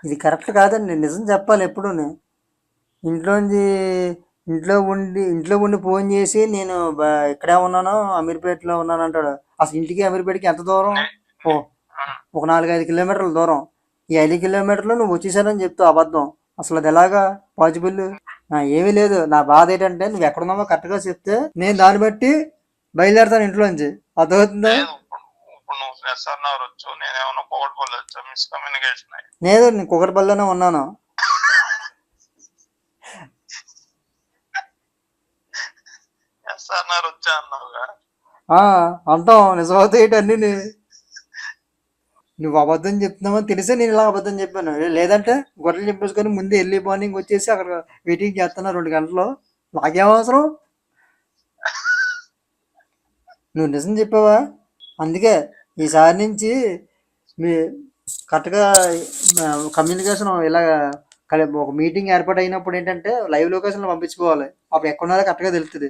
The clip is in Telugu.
ఇది కరెక్ట్ కాదండి. నిజం చెప్పాలి ఎప్పుడూని. ఇంట్లోంచి ఇంట్లో ఉండి ఫోన్ చేసి నేను ఇక్కడే ఉన్నాను, అమీర్పేటలో ఉన్నాను అంటాడు. అసలు ఇంటికి అమీర్పేటకి ఎంత దూరం? నే- ఓ నే- ఆ, ఒక 4-5 కిలోమీటర్ల దూరం. ఈ 5 కిలోమీటర్లు నువ్వు వచ్చేసానని చెప్తావు అబద్ధం. అసలు అది ఎలాగా పాజిబుల్? ఏమీ లేదు. నా బాధ ఏంటంటే నువ్వు ఎక్కడున్నావో కరెక్ట్గా చెప్తే నేను దాన్ని బట్టి బయలుదేరతాను ఇంట్లోంచి. అర్థమవుతుందా? లేదు ఇప్పుడు ఇప్పుడు నువ్వు ఎస్ఆర్ఆర్ వచ్చు, నేనేమన్నా పోగొట్టుకోలేదు వచ్చా, మిస్కమ్యూనికేషన్ అయ్యి. నేను కుకట్పల్లిలోనే ఉన్నాను. ఎస్ఆర్ఆర్ వచ్చా అన్నావుగా. ఆ, అంటాం నిజమవుతాయి అన్నీ. నువ్వు అబద్ధం చెప్తున్నావని తెలిసే నేను ఇలా అబద్ధం చెప్పాను. లేదంటే గొర్రెలు చెప్పేసుకొని ముందు ఎర్లీ మార్నింగ్ వచ్చేసి అక్కడ వెయిటింగ్ చేస్తున్నా 2 గంటలు. నాకేం అవసరం? నువ్వు నిజం చెప్పావా? అందుకే ఈసారి నుంచి మీ కరెక్ట్గా కమ్యూనికేషన్ ఇలా ఒక మీటింగ్ ఏర్పాటు అయినప్పుడు ఏంటంటే లైవ్ లొకేషన్లో పంపించుకోవాలి. అప్పుడు ఎక్కడున్నారో కరెక్ట్గా తెలుస్తుంది.